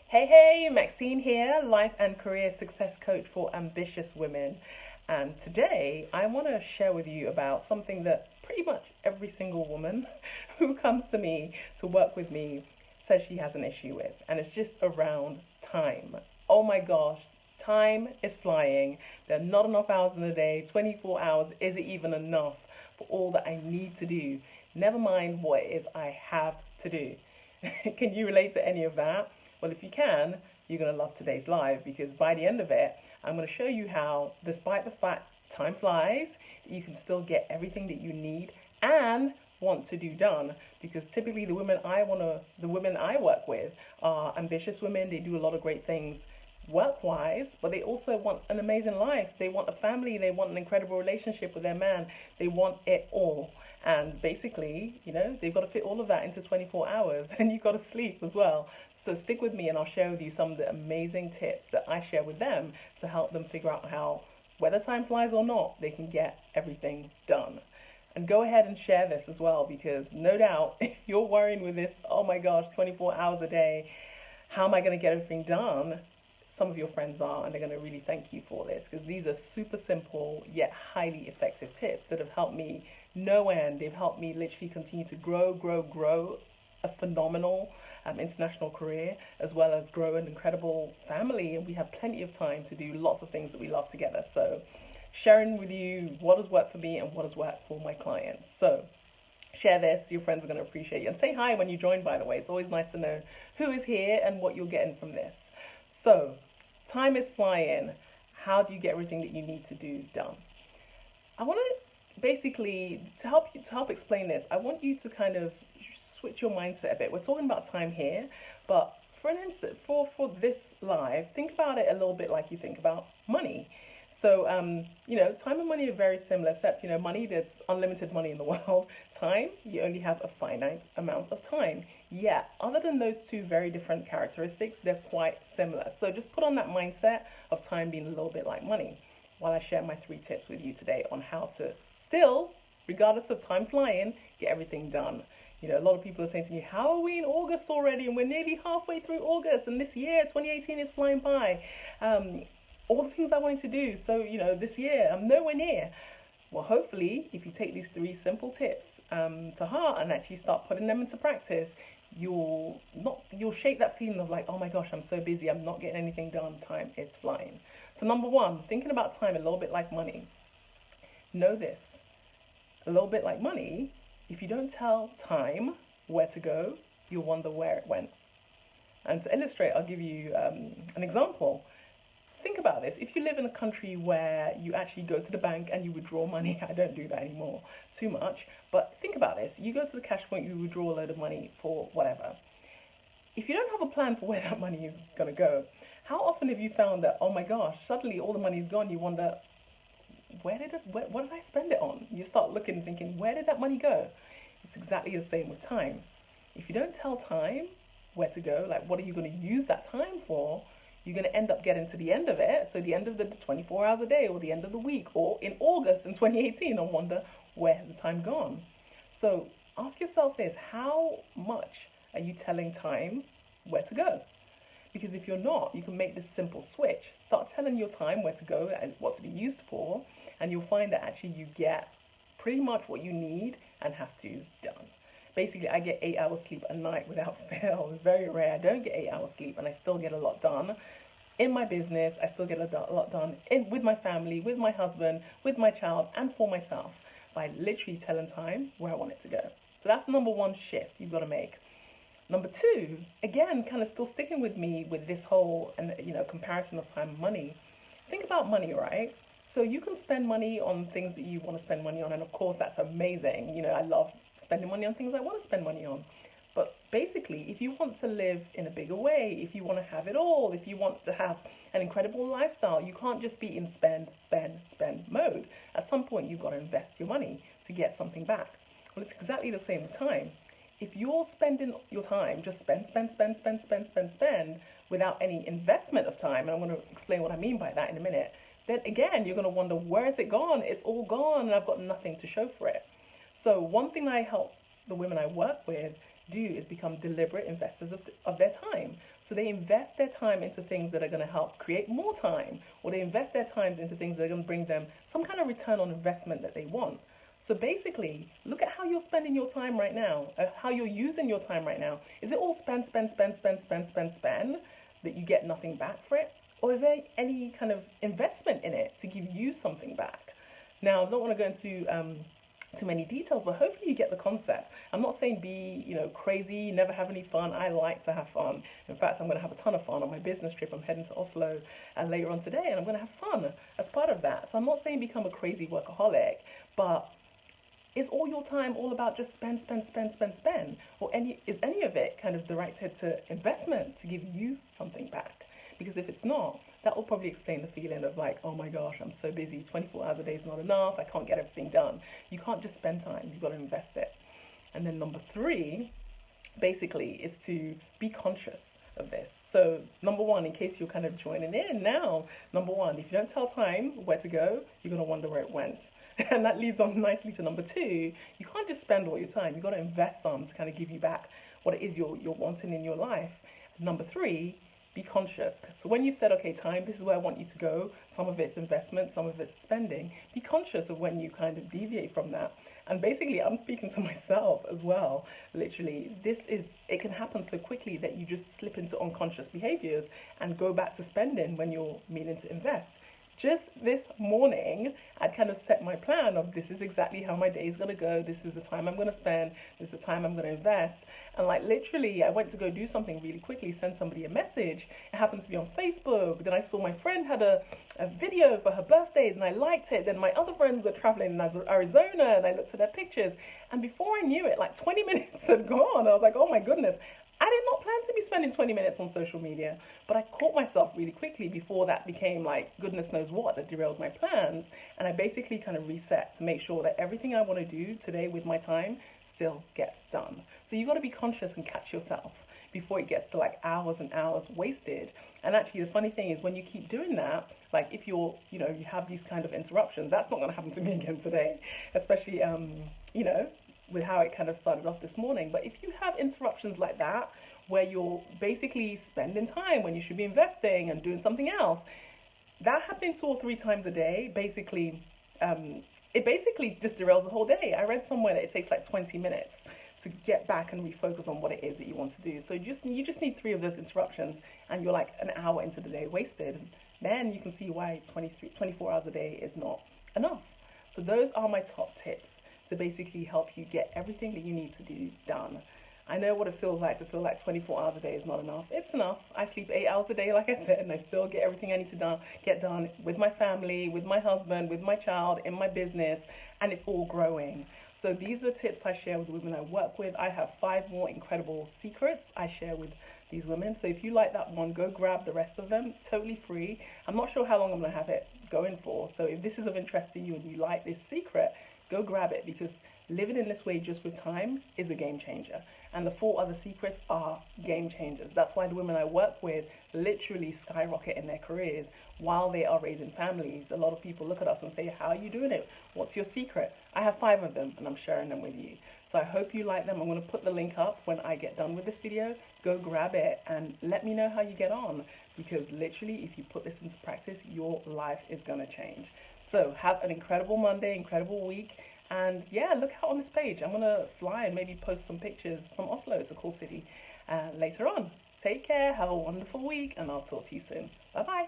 Hey, Maxine here, life and career success coach for ambitious women. And today I want to share with you about something that pretty much every single woman who comes to me to work with me says she has an issue with. And it's just around time. Oh my gosh, time is flying. There are not enough hours in the day. 24 hours isn't even enough for all that I need to do. Never mind what it is I have to do. Can you relate to any of that? Well, if you can, you're going to love today's live because by the end of it, I'm going to show you how, despite the fact time flies, you can still get everything that you need and want to do done. Because typically the women I work with are ambitious women. They do a lot of great things work-wise, but they also want an amazing life. They want a family. They want an incredible relationship with their man. They want it all. And basically, they've got to fit all of that into 24 hours and you've got to sleep as well. So stick with me and I'll share with you some of the amazing tips that I share with them to help them figure out how, whether time flies or not, they can get everything done. And go ahead and share this as well because no doubt if you're worrying with this, oh my gosh, 24 hours a day, how am I going to get everything done? Some of your friends are, and they're going to really thank you for this because these are super simple yet highly effective tips that have helped me no end. They've helped me literally continue to grow a phenomenal international career, as well as grow an incredible family, and we have plenty of time to do lots of things that we love together. So sharing with you what has worked for me and what has worked for my clients. So share this, your friends are going to appreciate you. And say hi when you join, by the way. It's always nice to know who is here and what you're getting from this. So time is flying. How do you get everything that you need to do done? I want to basically, to help explain this, I want you to kind of switch your mindset a bit. We're talking about time here, but for an instance, for this live, think about it a little bit like you think about money. So, time and money are very similar, except, money, there's unlimited money in the world. Time, you only have a finite amount of time. Yeah, other than those two very different characteristics, they're quite similar. So just put on that mindset of time being a little bit like money while I share my 3 tips with you today on how to still, regardless of time flying, get everything done. A lot of people are saying to me, how are we in August already? And we're nearly halfway through August. And this year, 2018, is flying by. All the things I wanted to do. So, this year, I'm nowhere near. Well, hopefully, if you take these 3 simple tips to heart and actually start putting them into practice, you'll shake that feeling of like, oh my gosh, I'm so busy. I'm not getting anything done. Time is flying. So number 1, thinking about time a little bit like money. Know this. A little bit like money. If you don't tell time where to go, you'll wonder where it went. And to illustrate, I'll give you an example. Think about this. If you live in a country where you actually go to the bank and you withdraw money, I don't do that anymore too much, but think about this. You go to the cash point, you withdraw a load of money for whatever. If you don't have a plan for where that money is going to go, how often have you found that, oh my gosh, suddenly all the money is gone, you wonder, what did I spend it on? You start looking and thinking, where did that money go? It's exactly the same with time. If you don't tell time where to go, like what are you going to use that time for, you're going to end up getting to the end of it, so the end of the 24 hours a day or the end of the week or in August in 2018 and wonder, where has the time gone? So ask yourself this, how much are you telling time where to go? Because if you're not, you can make this simple switch. Start telling your time where to go and what to be used for, and you'll find that actually you get pretty much what you need and have to done. Basically, I get 8 hours sleep a night without fail. It's very rare. I don't get 8 hours sleep, and I still get a lot done. In my business, I still get a lot done with my family, with my husband, with my child, and for myself by literally telling time where I want it to go. So that's the number 1 shift you've got to make. Number 2, again, kind of still sticking with me with this whole, comparison of time and money. Think about money, right? So you can spend money on things that you want to spend money on, and of course that's amazing. I love spending money on things I want to spend money on. But basically, if you want to live in a bigger way, if you want to have it all, if you want to have an incredible lifestyle, you can't just be in spend mode. At some point, you've got to invest your money to get something back. Well, it's exactly the same with time. If you're spending your time, just spend, without any investment of time, and I'm going to explain what I mean by that in a minute, then again, you're going to wonder, where is it gone? It's all gone, and I've got nothing to show for it. So one thing I help the women I work with do is become deliberate investors of their time. So they invest their time into things that are going to help create more time, or they invest their time into things that are going to bring them some kind of return on investment that they want. So basically, look at how you're spending your time right now, how you're using your time right now. Is it all spend, spend, spend, spend, spend, spend, spend, that you get nothing back for it? Or is there any kind of investment in it to give you something back? Now, I don't want to go into too many details, but hopefully you get the concept. I'm not saying be, crazy, never have any fun. I like to have fun. In fact, I'm going to have a ton of fun on my business trip. I'm heading to Oslo later on today, and I'm going to have fun as part of that. So I'm not saying become a crazy workaholic, but is all your time all about just spend, spend, spend, spend, spend? Or is any of it kind of directed to investment to give you something back? Because if it's not, that will probably explain the feeling of like, oh my gosh, I'm so busy, 24 hours a day is not enough, I can't get everything done. You can't just spend time, you've got to invest it. And then number 3, basically, is to be conscious of this. So number 1, in case you're kind of joining in now, number 1, if you don't tell time where to go, you're going to wonder where it went. And that leads on nicely to number 2. You can't just spend all your time. You've got to invest some to kind of give you back what it is you're wanting in your life. Number 3, be conscious. So when you've said, okay, time, this is where I want you to go, some of it's investment, some of it's spending, be conscious of when you kind of deviate from that. And basically, I'm speaking to myself as well. Literally, it can happen so quickly that you just slip into unconscious behaviors and go back to spending when you're meaning to invest. Just this morning, I'd kind of set my plan of this is exactly how my day is going to go. This is the time I'm going to spend. This is the time I'm going to invest. And like literally, I went to go do something really quickly, send somebody a message. It happened to be on Facebook. Then I saw my friend had a video for her birthday and I liked it. Then my other friends were traveling in Arizona and I looked at their pictures. And before I knew it, like 20 minutes had gone. I was like, oh my goodness. I did not plan to be spending 20 minutes on social media, but I caught myself really quickly before that became like goodness knows what that derailed my plans. And I basically kind of reset to make sure that everything I want to do today with my time still gets done. So you got to be conscious and catch yourself before it gets to like hours and hours wasted. And actually the funny thing is when you keep doing that, like if you have these kind of interruptions, that's not going to happen to me again today, especially, with how it kind of started off this morning. But if you have interruptions like that, where you're basically spending time when you should be investing and doing something else, that happening 2 or 3 times a day, basically, it basically just derails the whole day. I read somewhere that it takes like 20 minutes to get back and refocus on what it is that you want to do. So you just need 3 of those interruptions and you're like an hour into the day wasted. Then you can see why 24 hours a day is not enough. So those are my top tips to basically help you get everything that you need to do done. I know what it feels like to feel like 24 hours a day is not enough. It's enough. I sleep 8 hours a day, like I said, and I still get everything I need to get done with my family, with my husband, with my child, in my business, and it's all growing. So these are the tips I share with the women I work with. I have 5 more incredible secrets I share with these women. So if you like that one, go grab the rest of them, totally free. I'm not sure how long I'm going to have it going for. So if this is of interest to you and you like this secret, go grab it, because living in this way just with time is a game changer. And the 4 other secrets are game changers. That's why the women I work with literally skyrocket in their careers while they are raising families. A lot of people look at us and say, how are you doing it? What's your secret? I have 5 of them and I'm sharing them with you. So I hope you like them. I'm going to put the link up when I get done with this video. Go grab it and let me know how you get on, because literally if you put this into practice, your life is going to change. So have an incredible Monday, incredible week. And yeah, look out on this page. I'm going to fly and maybe post some pictures from Oslo. It's a cool city later on. Take care. Have a wonderful week. And I'll talk to you soon. Bye-bye.